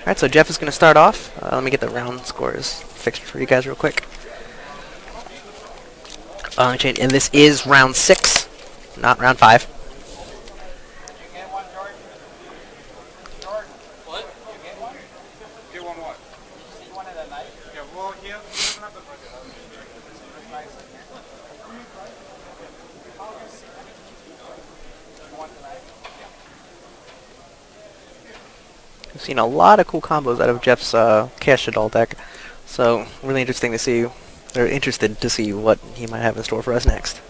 Alright, so Jeff is going to start off. Let me get the round scores fixed for you guys real quick. And this is round 6, not round 5. I've seen a lot of cool combos out of Jeff's Chaos Shaddoll deck, so really interesting to see, or interested to see what he might have in store for us next.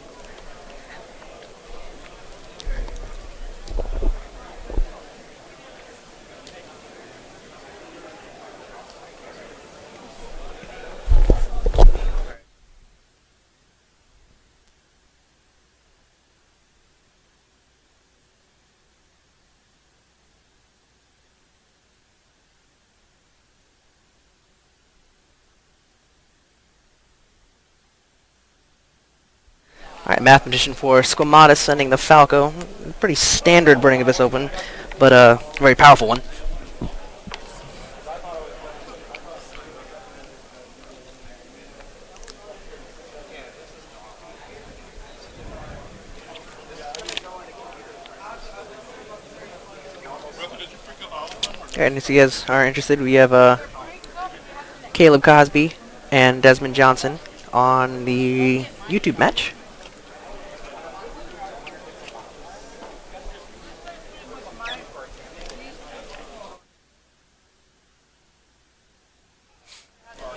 Alright, Mathematician for Squamata sending the Falco. Pretty standard burning of this open, but a very powerful one. And if you guys are interested, we have Caleb Cosby and Desmond Johnson on the YouTube match.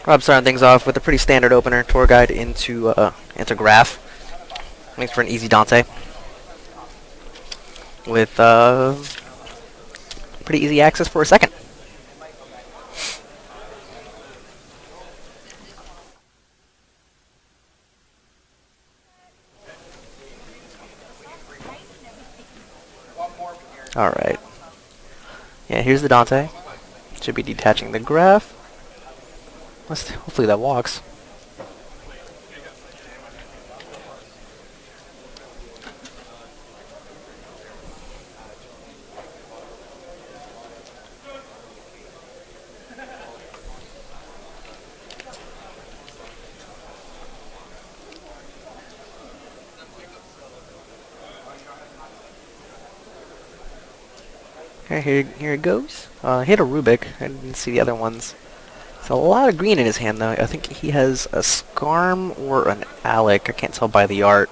Rob starting things off with a pretty standard opener, tour guide into Graph. Makes for an easy Dante. With pretty easy access for a second. Alright. Yeah, here's the Dante. Should be detaching the Graph. Hopefully that walks. Okay, here it goes. Hit a Rubik. I didn't see the other ones. A lot of green in his hand, though. I think he has a Skarm or an Alec. I can't tell by the art.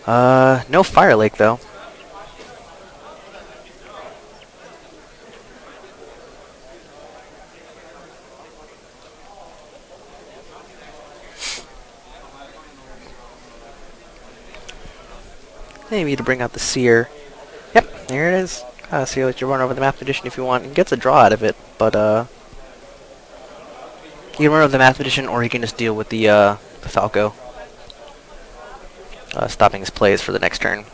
No Fire Lake, though. Maybe to bring out the Seer. Yep, there it is. So you let you run over the Mathematician if you want. He gets a draw out of it, but he can run over the Mathematician, or he can just deal with the Falco, stopping his plays for the next turn.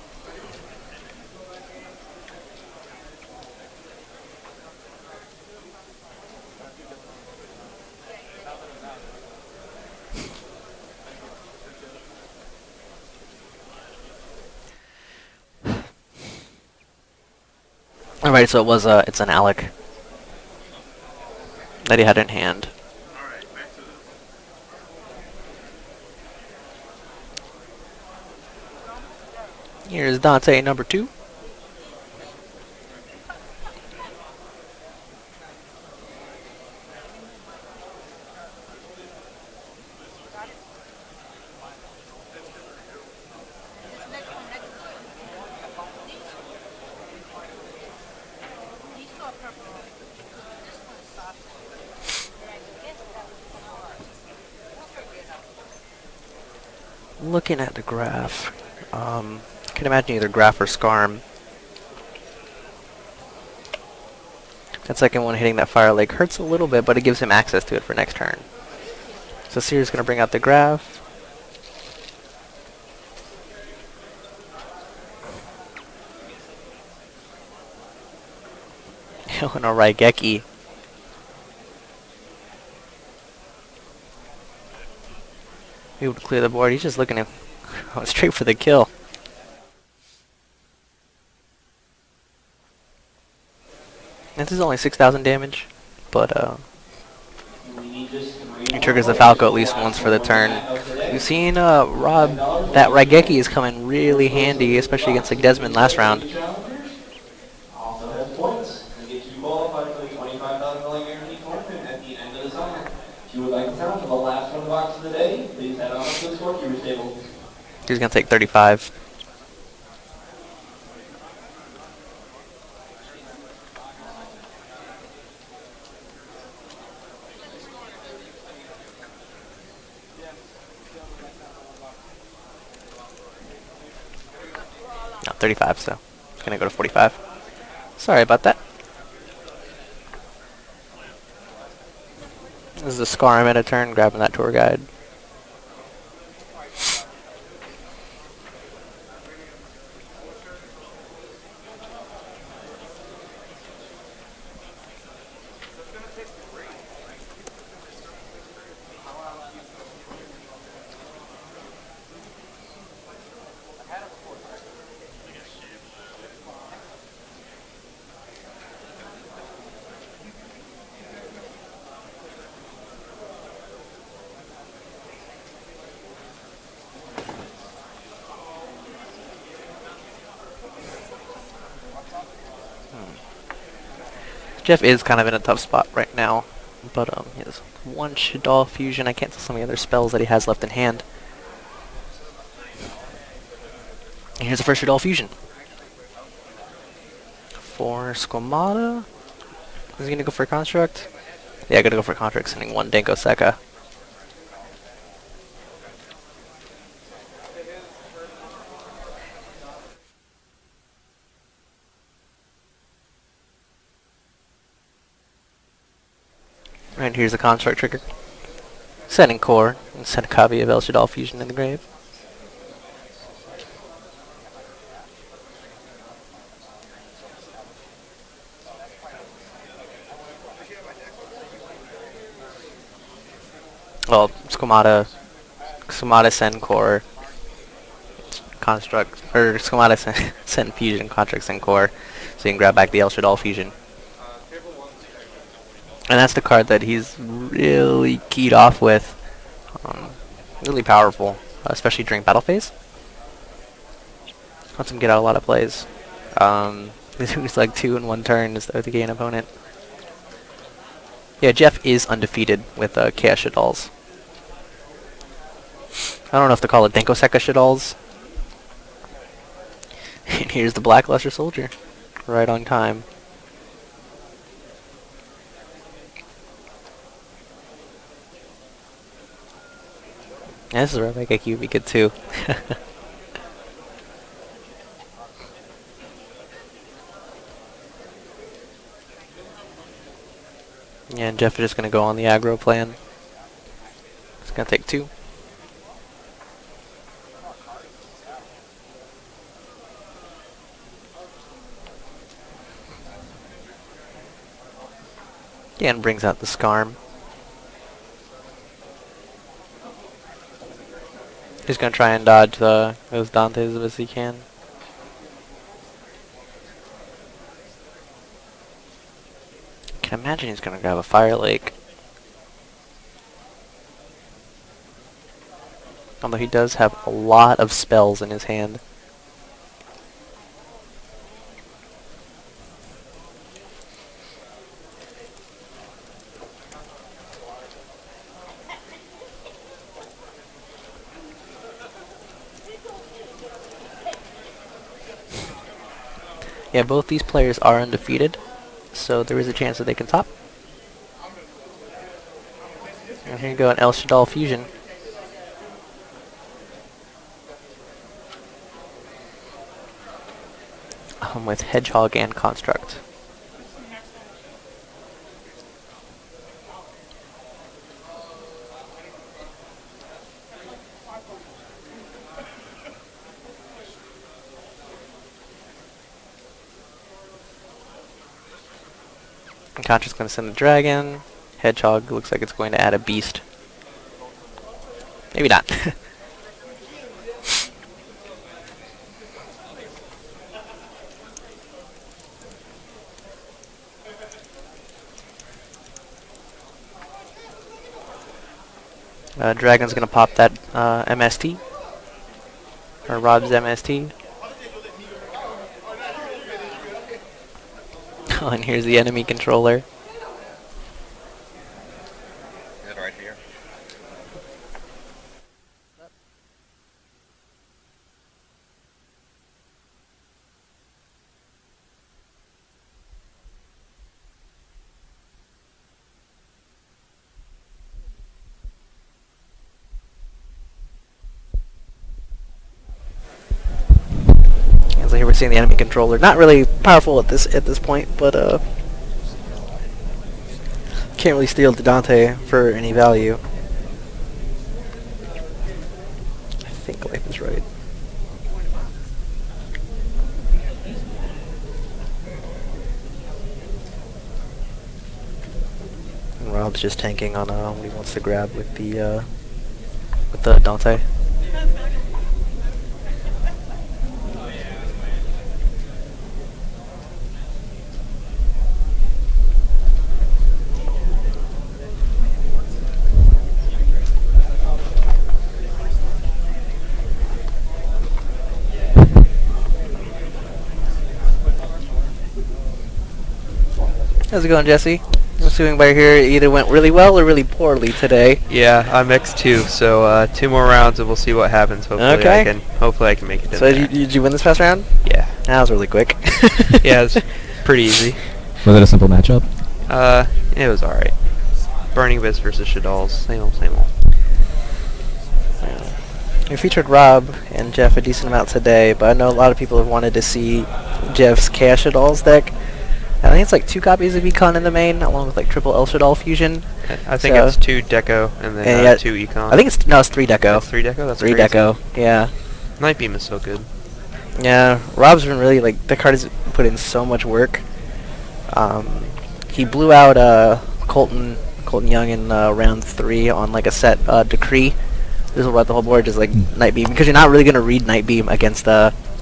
Alright, so it's an Alec that he had in hand. Here's Dante number 2. Looking at the Graph, I can imagine either Graph or Skarm. That second one hitting that Fire Lake hurts a little bit, but it gives him access to it for next turn. So Seer's going to bring out the Graph. And a Raigeki. Able to clear the board. He's just looking to go straight for the kill. This is only 6,000 damage, but he triggers the Falco at least once for the turn. We've seen Rob, that Raigeki is coming really handy, especially against like Desmond last round. Also has points and gets you qualified for the $25,000 guarantee tournament at the end of the summer. If you would like to sign up for the last one box of the day, please head on up to the scorekeeper's table. He's gonna take 35. No, 35, so it's gonna go to 45. Sorry about that. This is a Scar meta turn, grabbing that tour guide. Jeff is kind of in a tough spot right now, but he has one Shaddoll fusion. I can't tell some of the other spells that he has left in hand. And here's the first Shaddoll fusion. For Squamata, is he gonna go for a construct? Yeah, gonna go for a construct, sending one Denko Sekka. And here's the construct trigger. Sending core, and send a copy of El Shaddoll fusion in the grave. Well, Squamata send core, construct, or Squamata send fusion, construct send core, so you can grab back the El Shaddoll fusion. And that's the card that he's really keyed off with. Really powerful, especially during battle phase. Lets him get out a lot of plays. It's like 2 in 1 turn to gain opponent. Yeah, Jeff is undefeated with Chaos Shaddolls. I don't know if to call it Denko Sekka Shaddolls. And here's the Black Luster Soldier. Right on time. Yeah, this is where I make a QB good too. Yeah, and Jeff is just going to go on the aggro plan. It's going to take 2. Yeah, and brings out the Scarm. He's going to try and dodge those Dantes as best he can. I can imagine he's going to grab a Fire Lake. Although he does have a lot of spells in his hand. Yeah, both these players are undefeated, so there is a chance that they can top. And here you go, an El Shaddoll fusion. With Hedgehog and Construct. And Contract's going to send a dragon. Hedgehog looks like it's going to add a beast. Maybe not. Dragon's gonna pop that MST, or Rob's MST. Oh, and here's the enemy controller. Is it right here? So here we're seeing the enemy controller. Not really powerful at this point, but can't really steal the Dante for any value. I think life is right. And Rob's just tanking on what he wants to grab with the Dante. How's it going, Jesse? I'm assuming by here it either went really well or really poorly today. Yeah, I'm X2, so 2 more rounds and we'll see what happens. Hopefully I can make it in So there. did you win this past round? Yeah. That was really quick. Yeah, it's pretty easy. Was it a simple matchup? It was alright. Burning Abyss versus Shaddoll, same old, same old. We featured Rob and Jeff a decent amount today, but I know a lot of people have wanted to see Jeff's Chaos Shaddoll's deck. I think it's like 2 copies of Econ in the main, along with like triple El Shaddoll fusion. I think it's 2 Deco and then 2 Econ. I think it's 3 Deco. It's 3 Deco? That's 3 crazy. Deco, yeah. Night Beam is so good. Yeah, Rob's been really, like, the card has put in so much work. He blew out Colton Young in round 3 on like a set Decree. This will run the whole board just like Night Beam, because you're not really going to read Night Beam against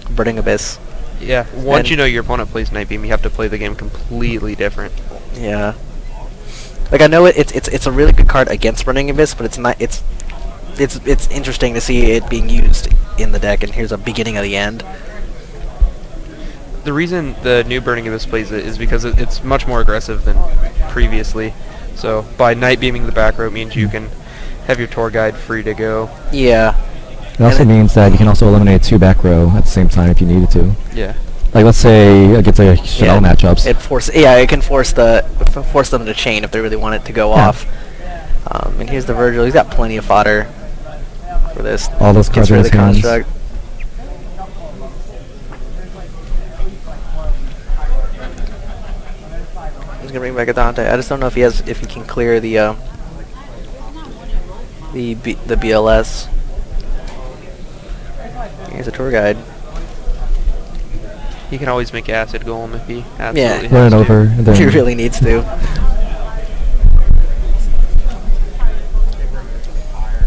Burning Abyss. Yeah, once you know your opponent plays Night Beam, you have to play the game completely different. Yeah. Like, I know it's a really good card against Burning Abyss, but it's not. It's interesting to see it being used in the deck, and here's a beginning of the end. The reason the new Burning Abyss plays it is because it's much more aggressive than previously. So by Night Beaming the back row means you can have your tour guide free to go. Yeah. It also means that you can also eliminate 2 back row at the same time if you needed to. Yeah. Like, let's say against like Shaddoll matchups. It can force them to chain if they really want it to go off. And here's the Virgil. He's got plenty of fodder for this. All those cards are in his hands. Construct. He's gonna bring back a Dante. I just don't know if he can clear the BLS. Here's a tour guide. He can always make Acid Golem if he absolutely has run it to. over. And then He really needs to. Yeah,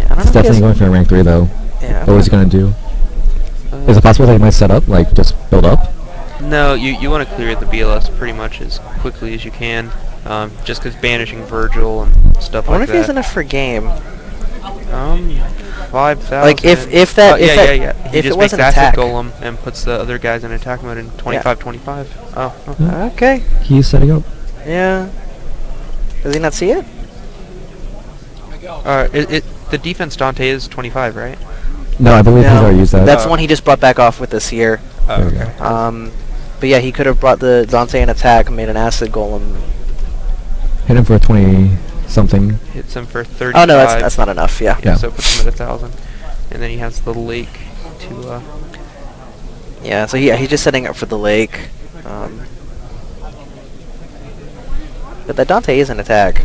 I don't know it's if he definitely has- going for a rank 3 though. Yeah. What was he gonna do? Is it possible that he might set up, like just build up? No, you want to clear the BLS pretty much as quickly as you can, just because banishing Virgil and stuff I wonder like if he has that. enough for game. 5,000. Like if He it just makes wasn't Acid attack. Golem and puts the other guys in attack mode in 25-25. Oh, okay. Okay. He's setting up. Yeah. Does he not see it? The defense Dante is 25, right? No, I believe he's already used that. That's one he just brought back off with the Seer. Oh, There we okay. go. But yeah, he could have brought the Dante in attack, made an Acid Golem. Hit him for a 20 something. Hits him for 35. Oh no, that's not enough. Yeah. Yeah. So puts him at 1,000, and then he has the lake to. Yeah. So he's just setting up for the lake. But that Dante is an attack.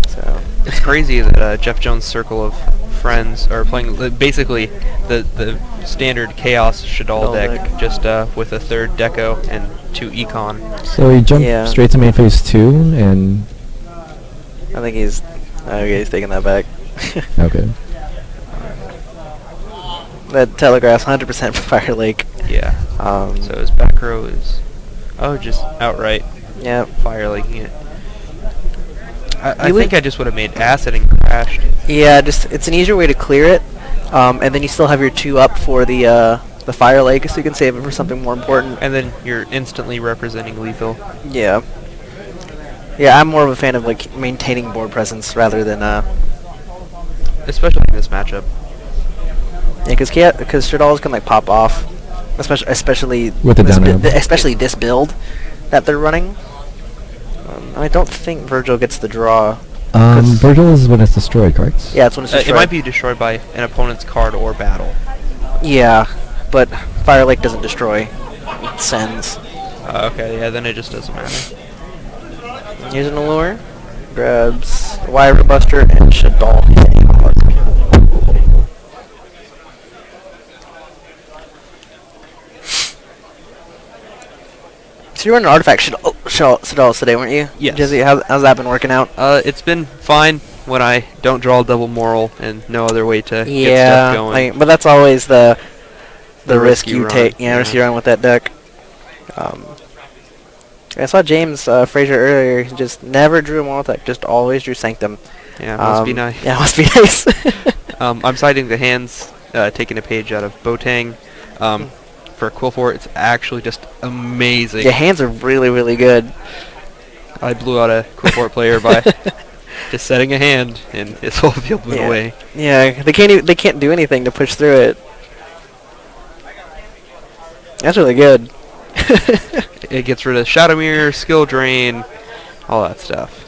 So. It's crazy that Jeff Jones' circle of friends are playing basically the standard Chaos Shaddoll deck, just with a 3rd Deco and 2 Econ. So he jumped straight to main phase 2, and I think he's taking that back. okay. That telegraphs 100% Fire Lake. Yeah. So his back row is just outright Yeah. fire laking it. I think I just would have made acid and crashed. Yeah, just it's an easier way to clear it, and then you still have your 2 up for the fire lake, so you can save it for something more important. And then you're instantly representing lethal. Yeah. Yeah, I'm more of a fan of like maintaining board presence rather than Especially in this matchup. yeah, because Shaddolls can like pop off, especially With the this down air. especially this build that they're running. I don't think Virgil gets the draw. Virgil is when it's destroyed, correct? Yeah, it's when it's It destroyed. might be destroyed by an opponent's card or battle. Yeah, but Fire Lake doesn't destroy. It sends. Okay, yeah, then it just doesn't matter. Using a lure, grabs Wire Buster and Shaddoll. So you were an artifact Shaddoll today, weren't you? Yes. Jesse, how's that been working out? It's been fine when I don't draw a double moral and no other way to get Yeah, stuff going. but that's always the The risk risk you you take. run, Yeah, risk yeah. you run with that deck. I saw James Frazier earlier. He just never drew a moral deck. Just always drew Sanctum. Yeah, must be nice. Yeah, must be nice. I'm citing the hands, taking a page out of Botang. For Quillfort, it's actually just amazing. Your hands are really, really good. I blew out a Quillfort player by just setting a hand, and his whole field went Yeah. away. Yeah, they can't do anything to push through it. That's really good. It gets rid of Shadow Mirror, Skill Drain, all that stuff.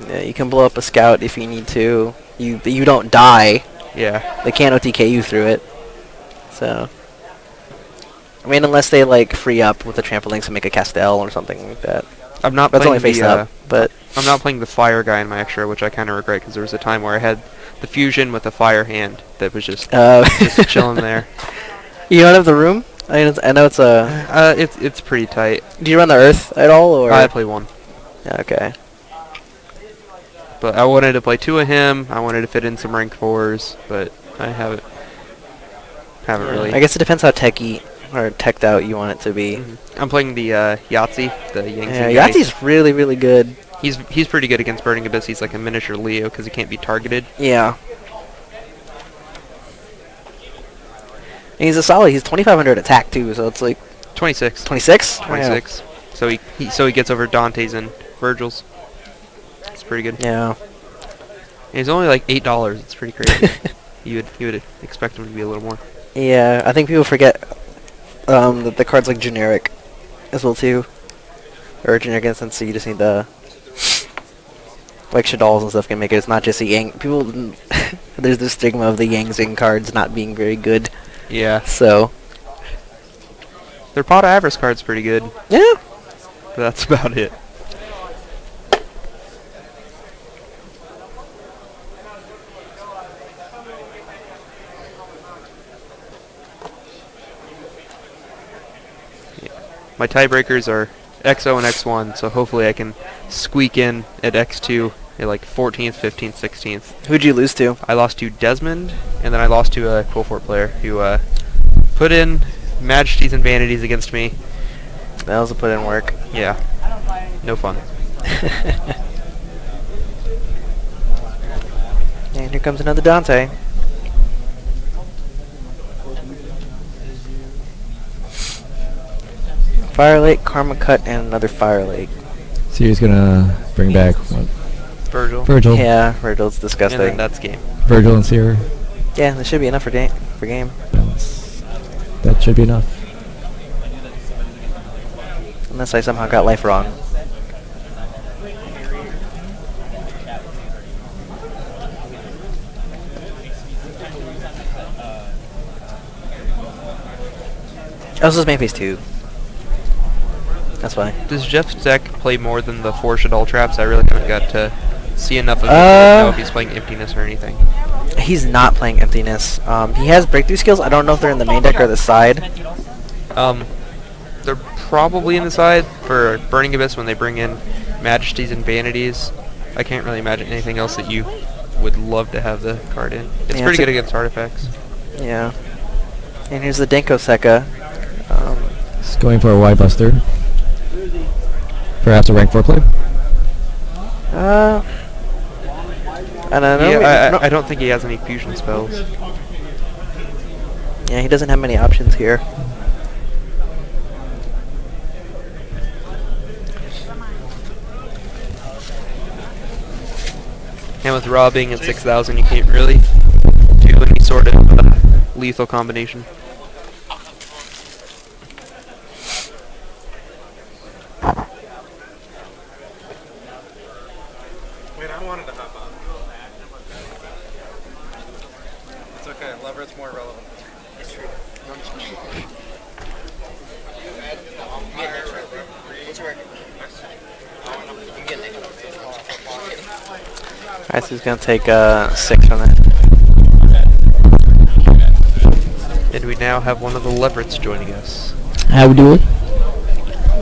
Yeah, you can blow up a scout if you need to. You don't die. Yeah. They can't OTK you through it. So, I mean, unless they like free up with the trampolines and make a Castell or something like that. I'm not That's playing only face the, up, but I'm not playing the fire guy in my extra, which I kind of regret because there was a time where I had the fusion with a fire hand that was just chilling there. You don't have the room? I know it's a. It's pretty tight. Do you run the Earth at all, or? I play one, Yeah, okay. but I wanted to play 2 of him. I wanted to fit in some rank 4s, but I haven't really. I guess it depends how techy or teched out you want it to be. I'm playing the Yahtzee, the Yangtze Yeah, guy. Yahtzee's really, really good. He's pretty good against Burning Abyss. He's like a miniature Leo because he can't be targeted. Yeah. And he's a solid. He's 2,500 attack too, so it's like 26. 26. 26. So he gets over Dante's and Virgil's. It's pretty good. Yeah. And he's only like $8. It's pretty crazy. you would expect him to be a little more. Yeah, I think people forget that the card's like generic as well too, or generic in the sense so you just need the like Shaddolls and stuff can make it. It's not just a Yang. People, there's this stigma of the Yang Zing cards not being very good. Yeah. So Their pot avarice card's pretty good, yeah. but that's about it. My tiebreakers are XO and X1, so hopefully I can squeak in at X2 at like 14th, 15th, 16th. Who'd you lose to? I lost to Desmond, and then I lost to a Quillfort player who put in Majesties and Vanities against me. That was a put in work. Yeah, no fun. And here comes another Dante. Fire Lake, Karma Cut, and another Fire Lake. So he's gonna bring back what? Virgil. Virgil. Yeah, Virgil's And disgusting. then that's game. Virgil and Seer. Yeah, that should be enough for game. That should be enough. Unless I somehow got life wrong. Oh, this is main phase 2. That's why. Does Jeff's deck play more than the 4 Shaddoll traps? I really haven't got to see enough of it to know if he's playing Emptiness or anything. He's not playing Emptiness. He has breakthrough skills. I don't know if they're in the main deck or the side. They're probably in the side for Burning Abyss when they bring in Majesties and Vanities. I can't really imagine anything else that you would love to have the card in. It's Yeah, pretty it's good against artifacts. Yeah. And here's the Denko Sekka. He's going for a Y Buster. Perhaps a rank 4 play. And I know Yeah, I don't think he has any fusion spells. yeah, he doesn't have many options here. And with Raw being at 6,000, you can't really do any sort of lethal combination. Wait, I wanted to hop on. It's okay. Leverett's more relevant. It's true. What's your record? Alright, so he's gonna take 6 from that. And we now have one of the Leverets joining us. How we doing?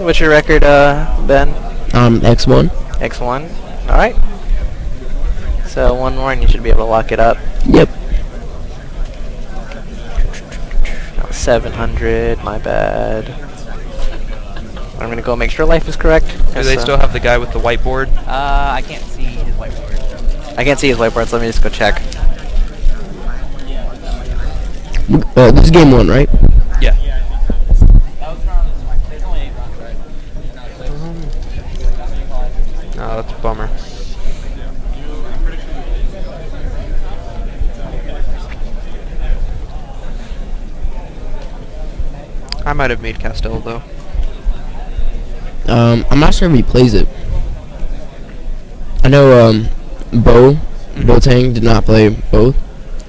What's your record, Ben? X1. X1. Alright. So one more and you should be able to lock it up. Yep. 700, my bad. I'm gonna go make sure life is correct. Do they still have the guy with the whiteboard? I can't see his whiteboard. I can't see his whiteboard, so let me just go check. This is game 1, right? Yeah. Oh, that's a bummer. I might have made Castell though. I'm not sure if he plays it. I know Boateng did not play both.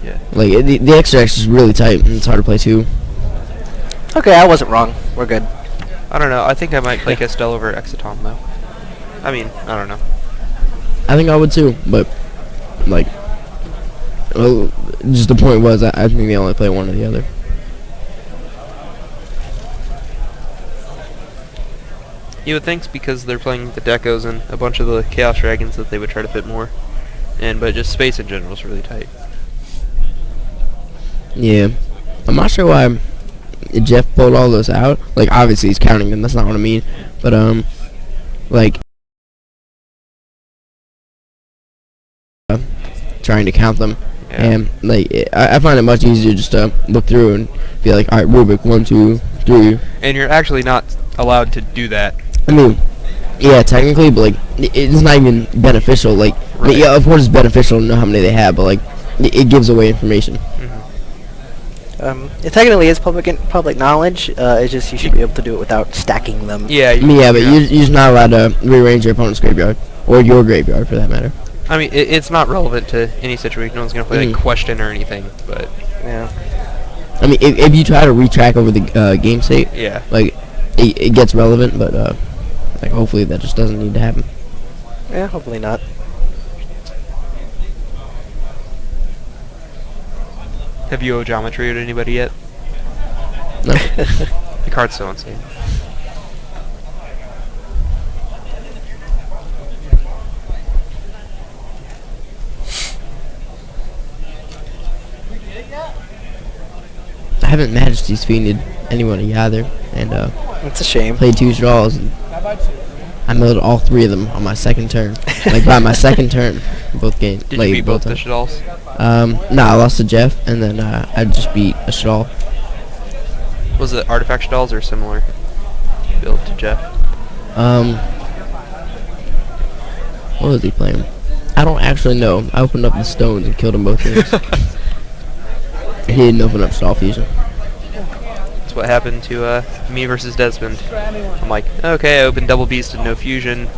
Yeah. Like the extract is really tight and it's hard to play too. Okay, I wasn't wrong. We're good. I don't know. I think I might play Castell over Exitom though. I mean, I don't know. I think I would too, but like, well, just the point was I think they only play one or the other. You would think because they're playing the Decos and a bunch of the Chaos Dragons that they would try to fit more. But just space in general is really tight. Yeah, I'm not sure why Jeff pulled all those out. Like, obviously he's counting them. That's not what I mean. But like trying to count them, Yeah. and like I find it much easier just to look through and be like, all right, Rubik, 1, 2, 3. And you're actually not allowed to do that. I mean, yeah, technically, but like it's not even beneficial. Like, Right. yeah, of course it's beneficial to know how many they have, but like it gives away information. It technically is public knowledge. It's just you should be able to do it without stacking them. Yeah. I mean, yeah, but you're just not allowed to rearrange your opponent's graveyard or your graveyard for that matter. I mean, it's not relevant to any situation. No one's gonna play like question or anything. But Yeah. I mean, if you try to retrack over the game state, yeah. like it gets relevant, but like hopefully that just doesn't need to happen. Yeah, hopefully not. Have you geometry to anybody yet? No. The card's so insane. I haven't Majesty's Fiended anybody either, and It's a shame. played 2 draws, and I milled all 3 of them on my second turn. Like by my second turn, in both games. Did like, you beat both the times. Shaddolls? No, I lost to Jeff, and then I just beat a Shaddoll. Was it Artifact Shaddolls or similar build to Jeff? What was he playing? I don't actually know. I opened up the stones and killed him both games. He didn't open up Stall Fusion. That's what happened to me versus Desmond. I'm like, okay, I opened double beast and no fusion.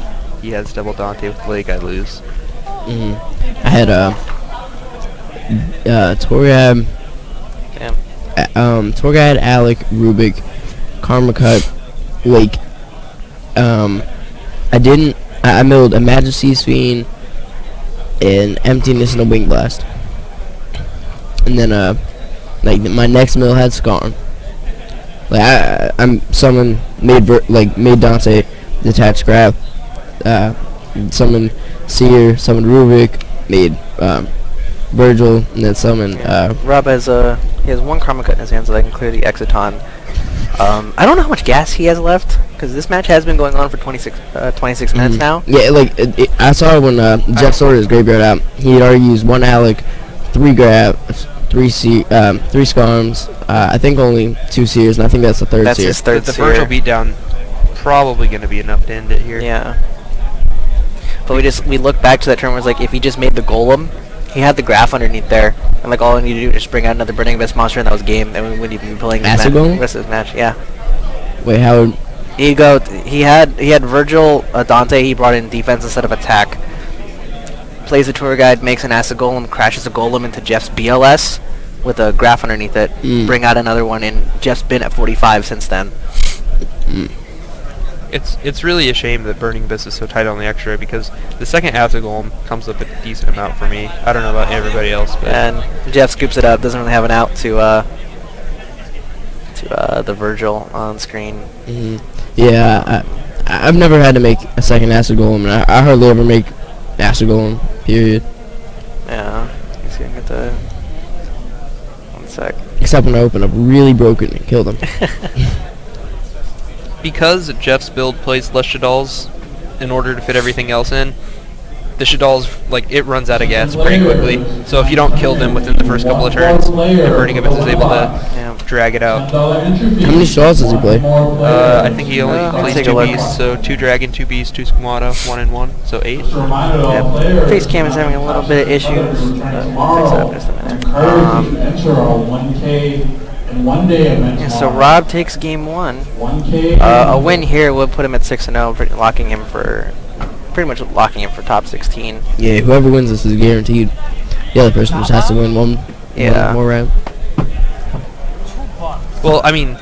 He has double Dante with Lake, I lose. I had Torgad, Damn. Torgad, Alec, Rubik, Karma Cut, Lake. I milled a Majesty's Fiend, an Emptiness, and a Wing Blast. And then like my next mill had Scarn. Like I'm someone made made Dante detach grab. Summoned Seer, summoned Rubik, made Virgil, and then summoned Rob has he has 1 Karma Cut in his hand, so they can clear the Exiton. I don't know how much gas he has left. Because this match has been going on for 26 minutes now. Yeah, like I saw when Jeff sorted his graveyard out. He had already used 1 Alec, 3 grabs, 3 scarms. I think only 2 seers, and I think that's the 3rd That's seer. his 3rd The seer. Virgil beatdown probably going to be enough to end it here. Yeah. But we look back to that turn where it's like if he just made the golem, he had the graph underneath there, and like all he needed to do was just bring out another Burning Abyss monster, and that was game. And we wouldn't even be playing the Acid Golem? rest of this match. Yeah. Wait, how? He had Virgil, Dante. He brought in defense instead of attack. Plays the tour guide, makes an acid golem, crashes a golem into Jeff's BLS with a graph underneath it. Bring out another one, and Jeff's been at 45 since then. It's really a shame that Burning Abyss is so tight on the extra, because the second acid golem comes up a decent amount for me. I don't know about everybody else, but And Jeff scoops it up. Doesn't really have an out to the Virgil on screen. Yeah, I've never had to make a second acid golem, and I hardly ever make acid golem. Period. Yeah. Let's see if I can get the 1 sec. Except when I open up really broken and kill them. because Jeff's build plays less Shaddolls in order to fit everything else in, the Shaddolls, like, it runs out of gas pretty quickly. So if you don't kill them within the first couple of turns, the Burning Abyss is able to drag it out. How many Shaddolls does he play? I think he only plays take a 2 look. beasts, so 2 dragon, 2 beasts, 2 squamata, 1 and 1, so 8. Yep. Face cam is having a little bit of issues. But we'll fix that in just a minute. Yeah, so Rob takes game 1. A win here would put him at 6-0, locking him for pretty much locking him for top 16. Yeah, whoever wins this is guaranteed. The other person just has to win one more round. Well, I mean,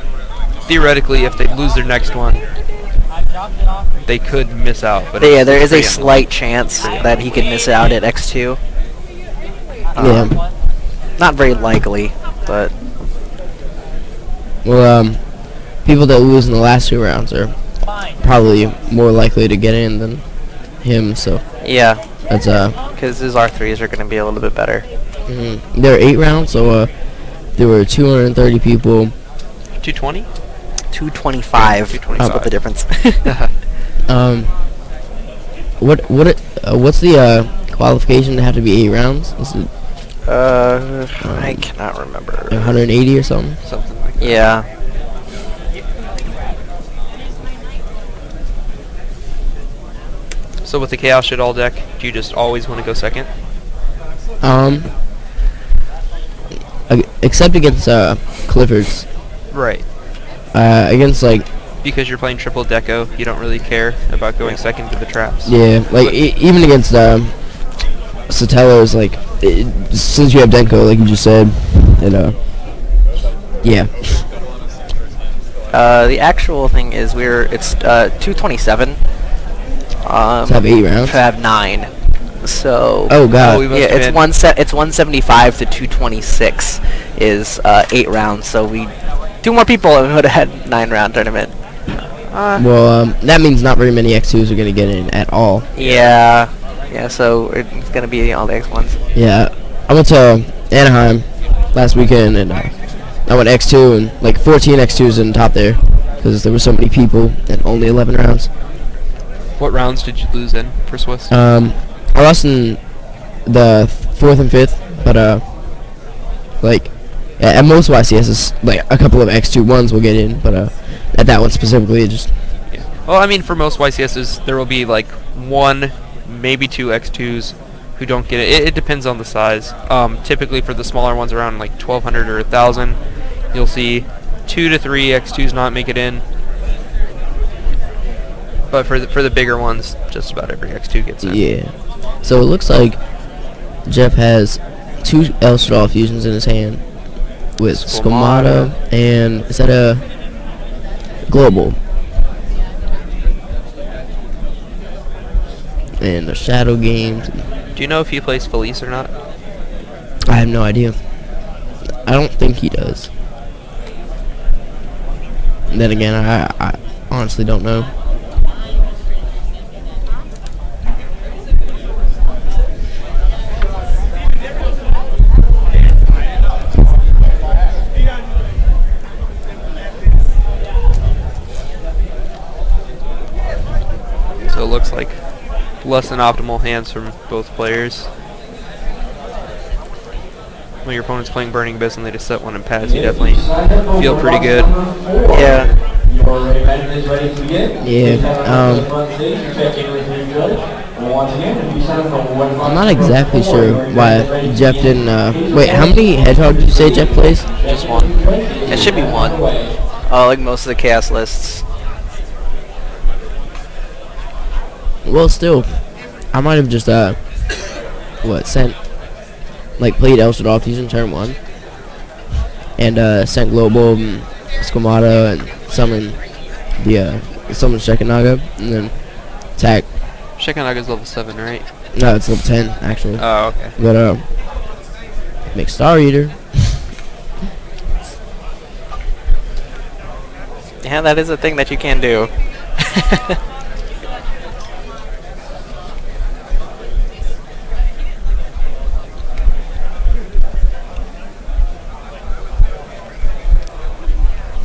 theoretically, if they lose their next one, they could miss out. But yeah, there is a slight chance that he could miss out at X2. Yeah. Not very likely, but Well, people that lose in the last 2 rounds are probably more likely to get in than him. So yeah, that's because his R3s are going to be a little bit better. There are 8 rounds, so there were 230 people. 220? 225. 225. Split the difference. What's the qualification to have to be 8 rounds? Is it I cannot remember. 180 or something? Something like that. Yeah. So with the Chaos Shaddoll deck, do you just always want to go second? Except against Cliffords. Right. Against like. Because you're playing triple deco, you don't really care about going second to the traps. Yeah, like even against Satellos, like since you have Denko, like you just said, and yeah. The actual thing is it's 227. To have 8 rounds. To have 9. So. Oh god. Yeah, it's 175 to 226 is 8 rounds. So 2 more people and we would have had 9-round tournament. Well, that means not very many X2s are gonna get in at all. Yeah. Yeah. So it's gonna be all the X1s. Yeah, I went to Anaheim last weekend and I went X2 and like 14 X2s in the top there because there were so many people and only 11 rounds. What rounds did you lose in for Swiss? I lost in the 4th and 5th, but like at most YCSs, like a couple of X2-1s will get in, but at that one specifically, it just. Yeah. Well, I mean, for most YCSs, there will be like 1, maybe 2 X2s who don't get it. It depends on the size. Typically, for the smaller ones, around like 1,200 or 1,000, you'll see 2 to 3 X2s not make it in. But for the bigger ones, just about every X2 gets in. Yeah. So it looks like Jeff has 2 El Shaddoll fusions in his hand with Squamata and is that a Global? And the Shadow Games. Do you know if he plays Felice or not? I have no idea. I don't think he does. And then again, I honestly don't know. less than optimal hands from both players. When your opponent's playing Burning Abyss and they just set one and pass, you definitely feel pretty good. Yeah. Your event is ready to begin. Yeah. I'm not exactly sure why Jeff didn't. Wait, how many hedgehogs did you say Jeff plays? Just one. It should be one. Like most of the chaos lists. Well, still, I might have just played El Shaddoll Fusion turn 1, and sent Global and Squamata and summoned summoned Shekinaga, and then attack. Shekinaga's level 7, right? No, it's level 10 actually. Oh, okay. But make Star Eater. Yeah, that is a thing that you can do.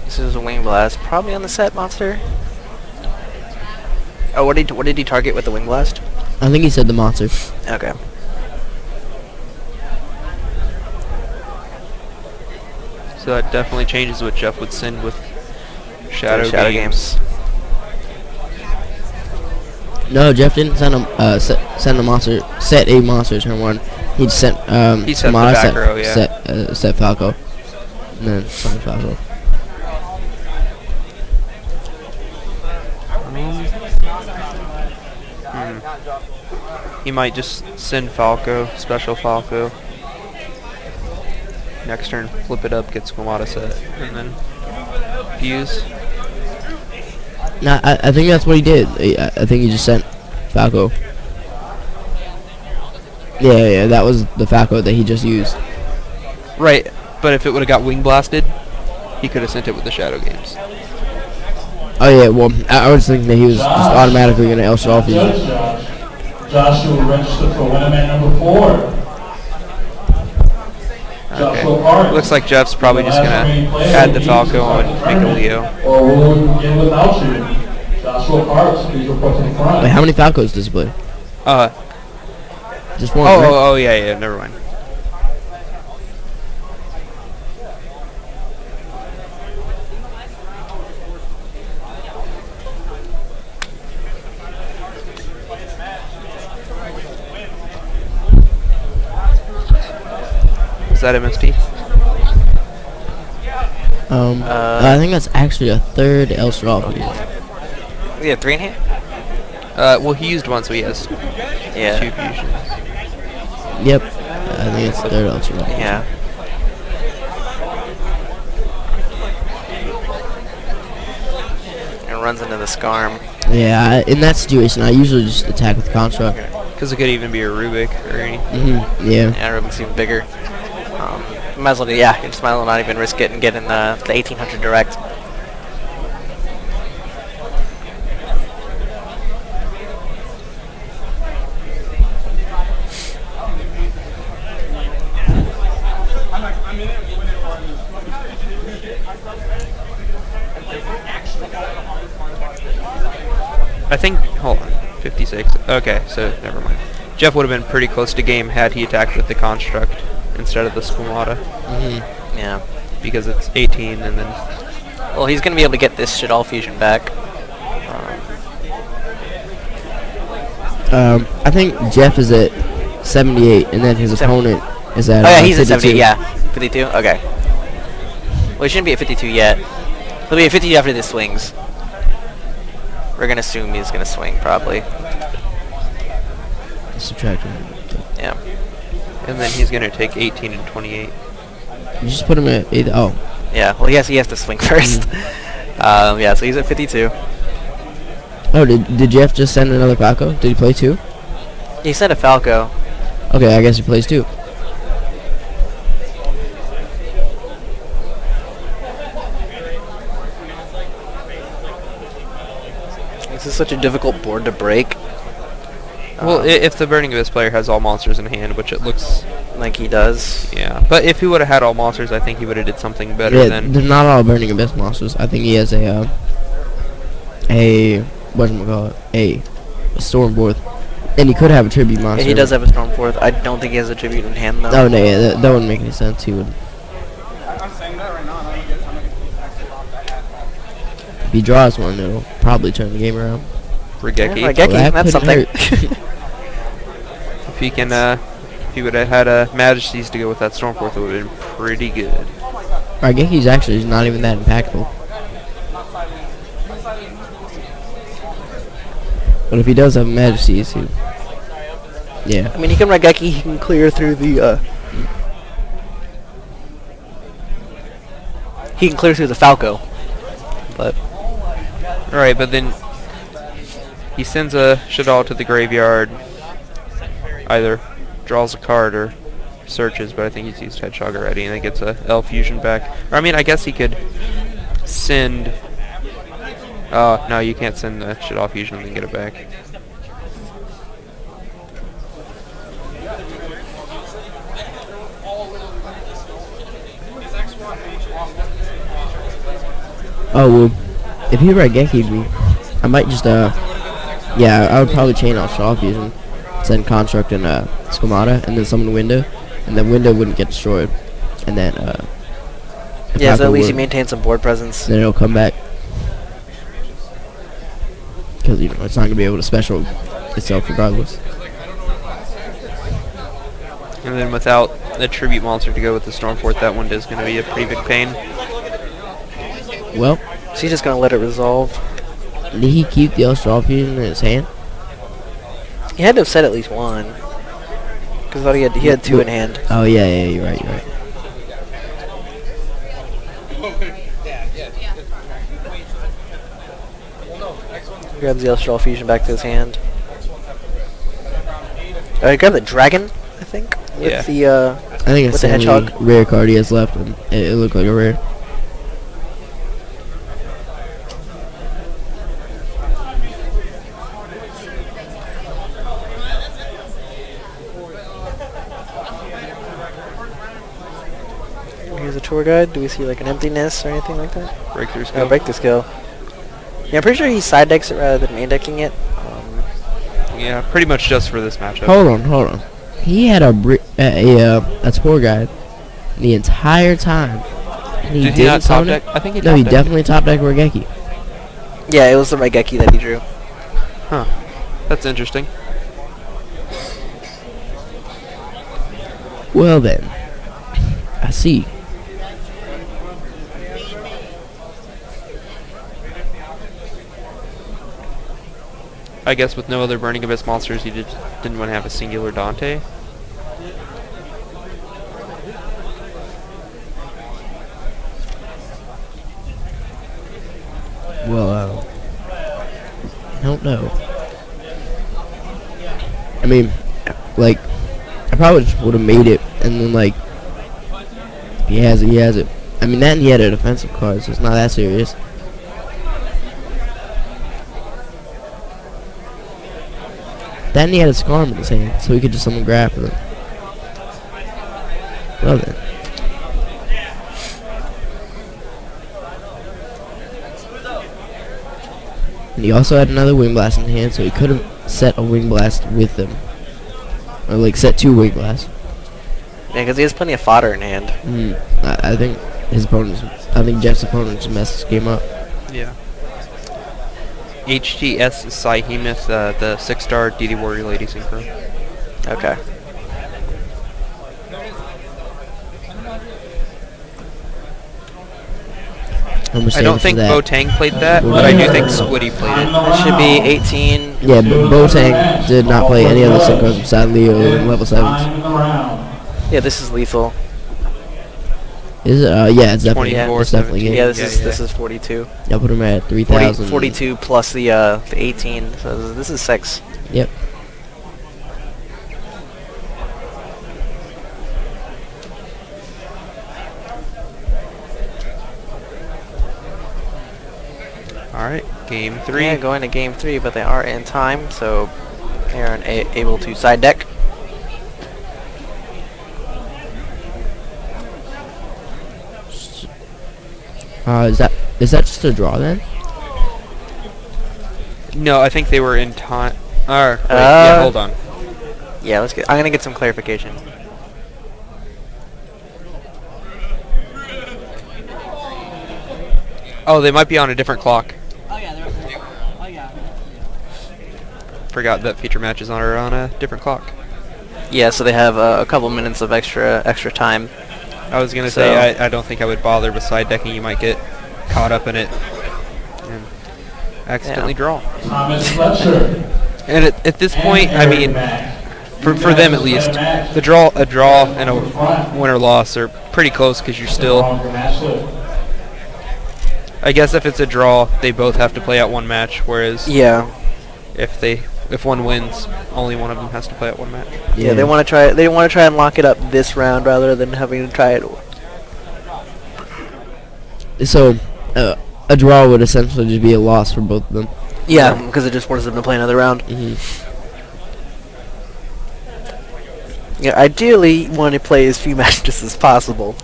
This is a Wing Blast, probably on the set monster. Oh, what did he target with the Wing Blast? I think he said the monster. Okay. So that definitely changes what Jeff would send with Shadow Games. No, Jeff didn't send a send a monster. Set a monster turn 1. He just sent He set the back row, yeah. set Falco, and then summoned Falco. He might just send Falco, special Falco. Next turn, flip it up, get Squamata set, and then fuse. No, I think that's what he did. I think he just sent Falco. Yeah, that was the Falco that he just used. Right, but if it would have got Wing Blasted, he could have sent it with the Shadow Games. Oh yeah, well, I was thinking that he was just automatically going to El Shaddoll Fusion. Joshua registered for winner man number 4. Okay. Looks like Jeff's probably just going to add the Falco and make a Leo. Or will we begin without you? Joshua Parks, please report to the front. Wait, how many Falcos does he play? Just one. Right? Oh, yeah, never mind. Is that MSP? I think that's actually a third El Shaddoll. Yeah, 3 in hand? Well, he used one, so he has 2 fusions. Yep. I think it's third El Shaddoll. Yeah. And runs into the Scarm. Yeah, in that situation, I usually just attack with Construct. Because it could even be a Rubik or anything. Yeah. Yeah, Rubik's even bigger. Might as well, you just might as well not even risk it and get in the 1800 direct. I think, hold on, 56. Okay, so never mind. Jeff would have been pretty close to game had he attacked with the Construct instead of the Squamata. Yeah. Because it's 18 and then... Well, he's going to be able to get this Shaddoll Fusion back. I think Jeff is at 78, and then his opponent is at. Oh yeah, he's 52. at 70. Yeah, 52. Okay. Well, he shouldn't be at 52 yet. He'll be at 52 after this swings. We're gonna assume he's gonna swing probably. Subtract. Yeah. And then he's gonna take 18 and 28. You just put him at 8. Oh. Yeah. Well, he has to swing first. Yeah. So he's at 52. Oh, did Jeff just send another Falco? Did he play 2? He sent a Falco. Okay, I guess he plays 2. This is such a difficult board to break. Well, if the Burning Abyss player has all monsters in hand, which it looks like he does. Yeah, but if he would have had all monsters, I think he would have did something better. Yeah, than they're not all Burning Abyss monsters. I think he has a whatchamacallit, a Stormborth And he could have a tribute Yeah, monster. he does have a Storm Fourth. I don't think he has a tribute in hand though. Oh no, yeah, that wouldn't make any sense. He would. I'm saying that right now. I'm gonna get actually off that hat. If he draws one, it'll probably turn the game around. Regeki. Yeah, Raigeki, Well, that that's something. couldn't If he can, if he would have had a Majesties to go with that Stormforth, it would have been pretty good. Raigeki's actually not even that impactful. But if he does have Majesties, he... Yeah. I mean, he can Raigeki, he can clear through the, he can clear through the Falco. But... Alright, but then he sends a Shaddoll to the graveyard, either draws a card or searches, but I think he's used Hedgehog already, and then gets a L Fusion back. Or, I mean, I guess he could send... no, you can't send the Shaddoll Fusion and then get it back. Oh, well, if he Raigeki'd me, I might just, yeah, I would probably chain off Shaw Fusion, send Construct and, Squamata, and then summon Window, and then Window wouldn't get destroyed. And then, yeah, so Falco at least he would. maintains some board presence. Then it'll come back. Because, you know, it's not going to be able to special itself regardless. And then without the Tribute Monster to go with the Stormforth, that one is going to be a pretty big pain. Well, So he's just gonna let it resolve. did he keep the Shaw Fusion in his hand? He had to have said at least one. Because I thought he had two in hand. Oh, yeah, you're right, you're right. Grabs the Astral Fusion back to his hand. He grabbed the Dragon, I think? With Yeah. the, I think it's with the the only Hedgehog. rare card he has left, and it looked like a rare. Here's a tour guide. Do we see like an emptiness or anything like that? Breakthrough Oh, skill. break the skill. Yeah, I'm pretty sure he side decks it rather than main decking it. Yeah, pretty much just for this matchup. Hold on. He had a tour guide the entire time. And Did he not didn't top summon it? deck? I think he No, he top decked definitely top decked Raigeki. Yeah, it was the Raigeki that he drew. Huh. That's interesting. Well then, I see. I guess with no other Burning Abyss monsters, he didn't want to have a singular Dante. Well, I don't know. I mean, like, I probably just would have made it, and then, like, if he has it. I mean, that and he had a defensive card, so it's not that serious. Then he had a Scarm in his hand, so he could just summon Grappler. Well then. And he also had another Wing Blast in hand, so he could have set a Wing Blast with them. Or like set two Wing Blasts. Yeah, because he has plenty of fodder in hand. I think Jeff's opponent just messed this game up. Yeah. HTS is Psyhemoth, the 6-star DD Warrior Lady Synchro. Okay. I don't think Botang played that, but I do think Squiddy played it. It should be 18. Yeah, but Botang did not play any other synchros beside Leo in level 7s. Time in the round. Yeah, this is lethal. Is it? Yeah, it's definitely. 24, It's definitely 17. game. Yeah, this is 42. I'll put him at 40, 3,000. 42 plus the 18. So this is 6. Yep. Alright, game 3. Yeah, going to game 3, but they are in time, so they are able to side deck. Is that just a draw then? No, I think they were in time. Alright, yeah, hold on. Yeah, let's get. I'm gonna get some clarification. Oh, they might be on a different clock. Oh yeah, oh yeah. Forgot that feature matches are on a different clock. Yeah, so they have a couple minutes of extra time. I was gonna say I don't think I would bother with side decking. You might get caught up in it and accidentally draw. Thomas Fletcher. And at this point, I mean, for them at least, a draw and a win or loss are pretty close because you're still. I guess if it's a draw, they both have to play out one match. Whereas Yeah. if one wins, only one of them has to play out one match. Yeah, they want to try. They want to try and lock it up this round rather than having to try it. So, a draw would essentially just be a loss for both of them. Yeah, because it just forces them to play another round. Yeah, ideally, you want to play as few matches as possible.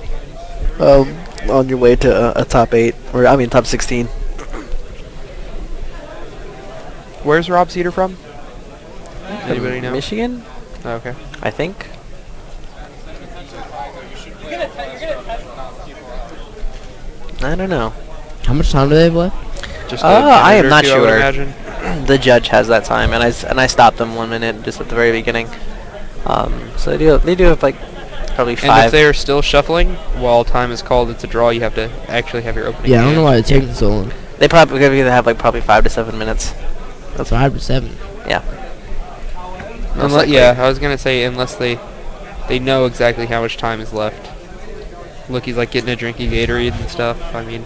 On your way to a top 8, or I mean top 16. Where's Rob Cedar from? Anybody know? Michigan, Oh, okay. I think. I don't know. How much time do they have left? Just I am not I would sure. imagine. The judge has that time, and I stopped them 1 minute just at the very beginning. So they do have like probably 5. And if they are still shuffling while time is called, it's a draw. You have to actually have your opening. Yeah, I don't hand. know why it's taking so long. They probably gonna either have like probably 5 to 7 minutes. That's 5 to 7. Yeah. Yeah, I was gonna say unless they know exactly how much time is left. Look, he's like getting a drinking Gatorade and stuff. I mean,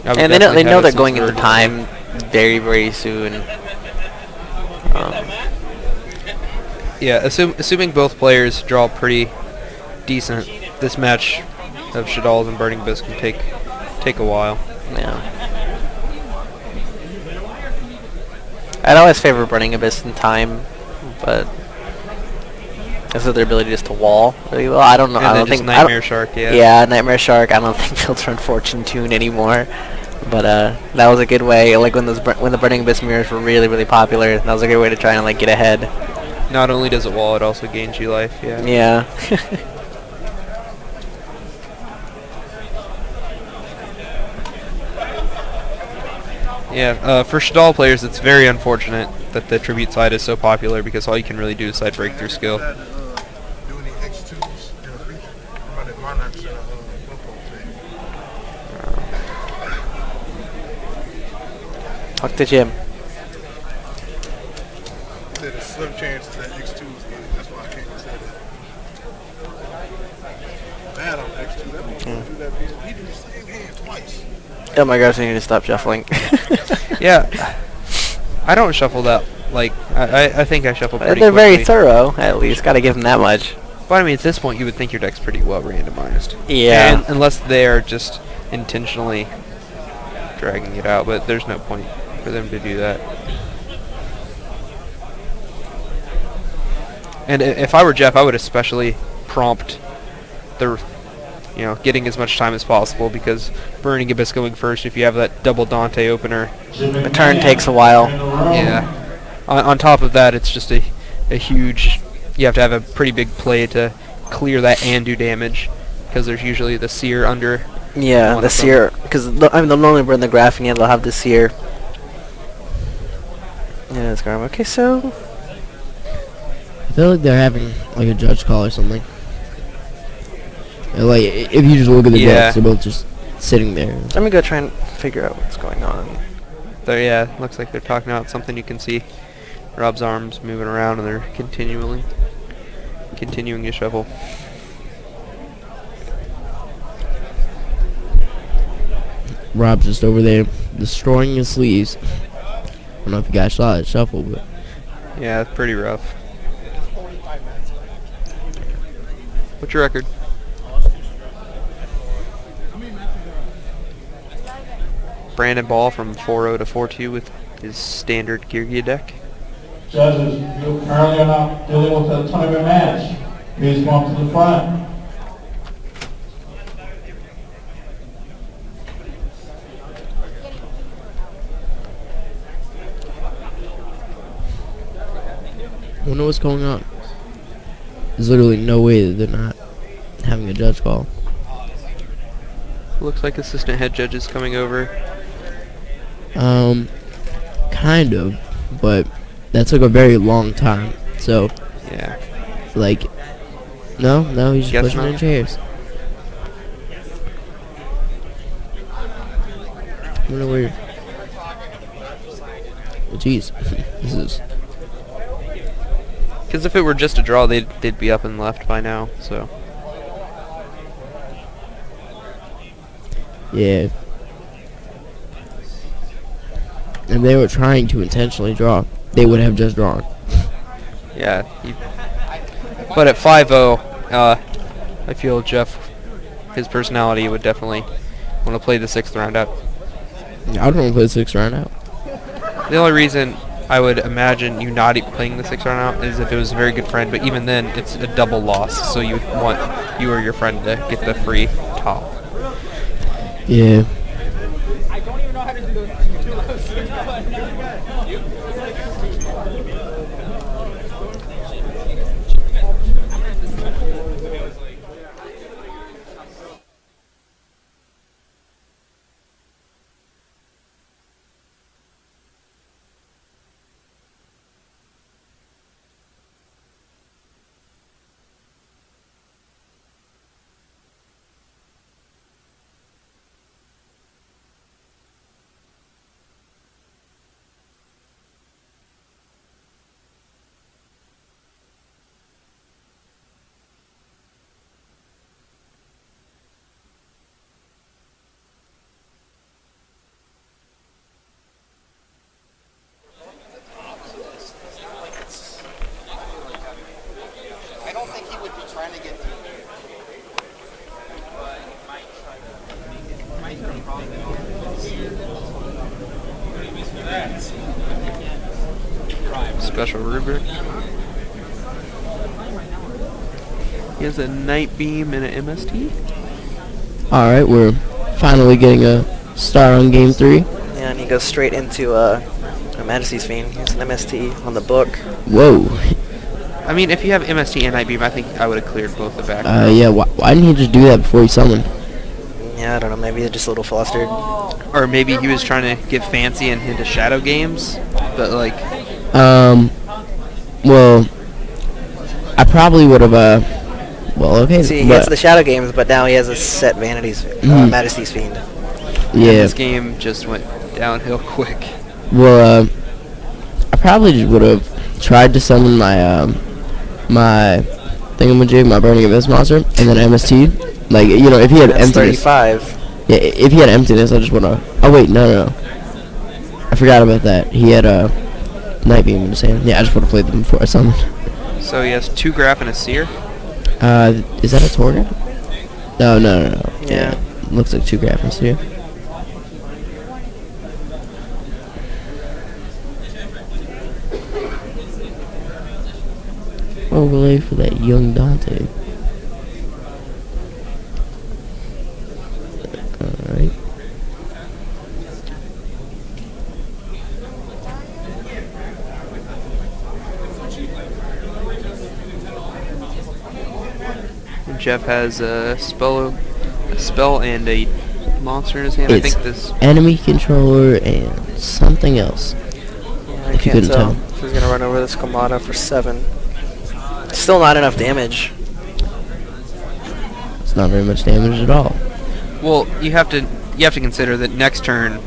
and they know they're going into time very, very soon. Yeah, assuming both players draw pretty decent, this match of Shaddolls and Burning Abyss can take a while. Yeah. I'd always favor Burning Abyss in time, but this is their ability just to wall really well. I don't know. And I then don't just think Nightmare Shark. Yeah. Yeah, Nightmare Shark. I don't think they'll turn Fortune Tune anymore. But that was a good way. Like when the Burning Abyss mirrors were really, really popular, that was a good way to try and like get ahead. Not only does it wall, it also gains you life. Yeah. Yeah. Yeah. For Shaddol players, it's very unfortunate that the tribute side is so popular because all you can really do is side breakthrough skill. Talk to Jim. There's a slim chance that X2 is good. That's why I can't say that. Bad on X2. That means do that. He did the same hand twice. Oh my gosh, I need to stop shuffling. Yeah. I don't shuffle that. Like, I think I shuffle pretty They're quickly. very thorough, at least. Gotta give them that much. But I mean, at this point, you would think your deck's pretty well randomized. Yeah. And unless they're just intentionally dragging it out, but there's no point for them to do that. And if I were Jeff, I would especially prompt the, getting as much time as possible because Burning Abyss going first, if you have that double Dante opener, The turn takes a while. yeah. On top of that, it's just a huge, you have to have a pretty big play to clear that and do damage because there's usually the seer under. Yeah, one the of them. seer, because they'll normally burn the graph and yeah, they'll have the seer. Yeah, it's going okay. So I feel like they're having like a judge call or something. Like if you just look at the decks, they're both just sitting there. let me go try and figure out what's going on. Yeah, looks like they're talking about something. You can see Rob's arms moving around and they're continuing to shuffle. Rob's just over there destroying his sleeves. I don't know if you guys saw it shuffle, but Yeah, it's pretty rough. What's your record? Brandon Ball from 4-0 to 4-2 with his standard Girgia deck. Judges, you currently are not dealing with a tournament match. Please come to the front. Wonder what's going on. There's literally no way that they're not having a judge call. Looks like assistant head judge is coming over. Kind of, but that took a very long time. So, Yeah. like, no, he's just Guess pushing not. in chairs. I wonder where. Oh, jeez, this is. Because if it were just a draw, they'd be up and left by now. So Yeah. And they were trying to intentionally draw. They would have just drawn. yeah. But at 5-0, I feel Jeff, his personality would definitely want to play the 6th round out. I don't want to play the 6th round out. The only reason I would imagine you not playing the 6th round out is if it was a very good friend, but even then, it's a double loss, so you would want you or your friend to get the free top. Yeah. I don't even know how to do those Special rubric. He has a night beam and an MST. Alright, we're finally getting a start on game 3. Yeah, and he goes straight into a Majesty's Fiend. He has an MST on the book. Whoa. I mean, if you have MST and night beam, I think I would have cleared both the back. Yeah, why didn't he just do that before he summoned? Yeah, I don't know. Maybe they're just a little flustered. Or maybe he was trying to get fancy and into shadow games, but like. Well, I probably would have, well, okay. See, he has the shadow games, but now he has a set Majesty's Fiend. Yeah. This game just went downhill quick. Well, I probably just would have tried to summon my, my thingamajig, my Burning Abyss monster, and then MST. Like, you know, if he had That's emptiness. 35. Yeah, if he had emptiness, I just would have. Oh, wait, no. I forgot about that. He had, Night Beam in his hand. Yeah, I just would have played them before I summoned. So he has 2 Graph and a Seer. Is that a Torga? No. Yeah. Looks like 2 graphics here. Overlay for that young Dante. Alright. Jeff has a spell and a monster in his hand. It's I think this enemy controller and something else. Yeah, I If you can't couldn't tell. tell. So he's gonna run over this Kamada for 7. Still not enough damage. It's not very much damage at all. Well, you have to consider that next turn,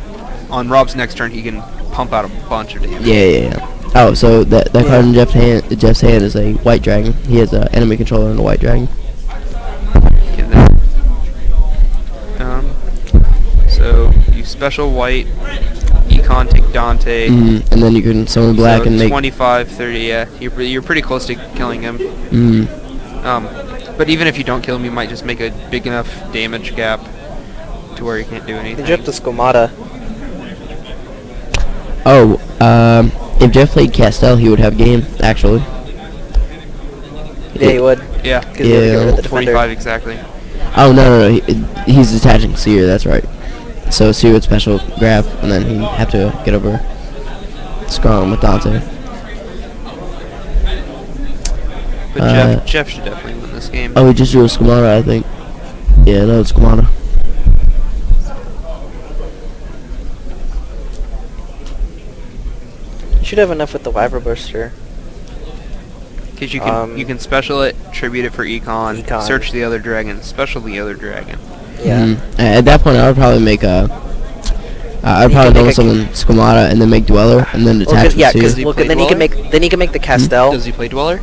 on Rob's next turn, he can pump out a bunch of damage. Yeah. Oh, so that card in Jeff's hand is a white dragon. He has an enemy controller and a white dragon. Okay, then, so you special white, Econ take Dante. And then you can summon black so and make 25, 30. Yeah, you're pretty close to killing him. But even if you don't kill him, you might just make a big enough damage gap to where he can't do anything. He dropped this Kamada. Oh, if Jeff played Castell, he would have game, actually. Yeah, he would. Yeah, 'Cause he would get rid of the defender. 45 exactly. Oh, no. He's attaching Seer, that's right. So Seer would special grab, and then he'd have to get over Scarlet with Dante. But Jeff should definitely win this game. Oh, he just drew a Schemata, I think. Yeah, no, it's Schemata. You should have enough with the Wyver Burster. Because you can special it, tribute it for econ, Econ. search the other dragon, special the other dragon. Yeah. At that point, I would probably make a. I'd You probably can go make with something Schemata and then make Dweller and then attach yeah, the because two. he play then he can make the Castell. Does he play Dweller?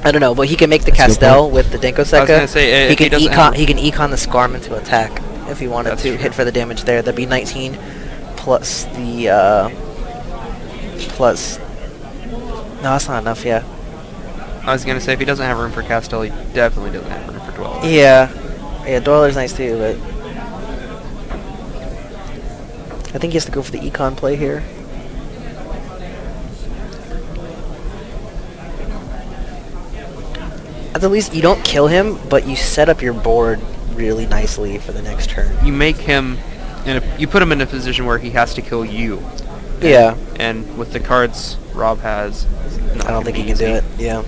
I don't know, but he can make the That's a good Castell point. with the Denko I was Sekka. gonna say, he if he can doesn't econ. have- He can econ the Scarm into attack if he wanted That's to true. hit for the damage there. That'd be 19 plus the plus. No, that's not enough. Yeah. I was gonna say, if he doesn't have room for Castell, he definitely doesn't have room for Dweller. Yeah. Yeah. Dweller's nice too, but I think he has to go for the econ play here. At the least, you don't kill him, but you set up your board really nicely for the next turn. You make him, you put him in a position where he has to kill you. Yeah. And with the cards Rob has, I don't think he can do it. Yeah.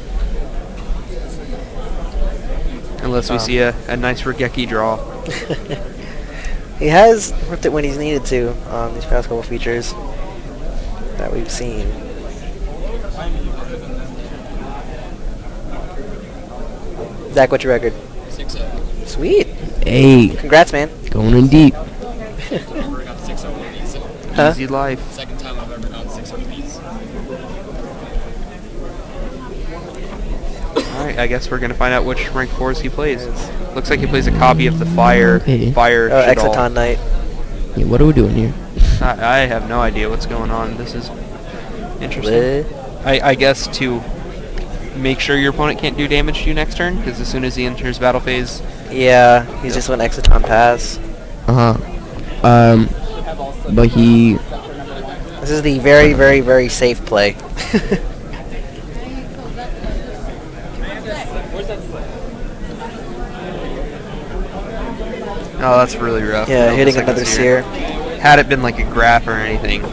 Unless we see a nice Regeki draw. He has ripped it when he's needed to on these past couple features that we've seen. Zach, what's your record? 6-0. Sweet. Hey, Congrats, man. going in deep. I've never got 6-0 with these. Huh? Easy life. Second time I've ever gone 6 with these. Alright, I guess we're gonna find out which rank 4s he plays. Looks like he plays a copy of the Fire Okay. Shaddoll. Exciton Knight. Yeah, what are we doing here? I have no idea what's going on. This is interesting. I guess to make sure your opponent can't do damage to you next turn, because as soon as he enters battle phase, Yeah, he's just an Exciton pass. But he. This is the very, very, very safe play. oh, that's really rough. Yeah, No, hitting the another second seer. Had it been like a graph or anything.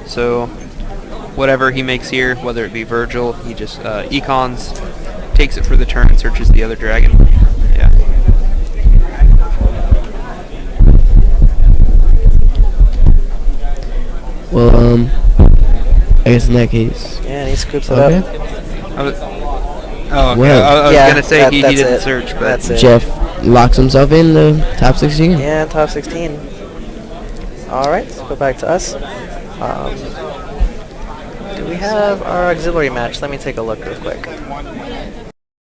So whatever he makes here, whether it be Virgil, he just econs, takes it for the turn, and searches the other dragon. Yeah. Well, I guess in that case. Yeah, and he scoops it Okay. up. Oh, okay. Well, I was yeah, gonna say he that's didn't it. search, but That's it. Jeff locks himself in the top 16. Yeah, top 16. Alright, let's go back to us. Do we have our auxiliary match? Let me take a look real quick.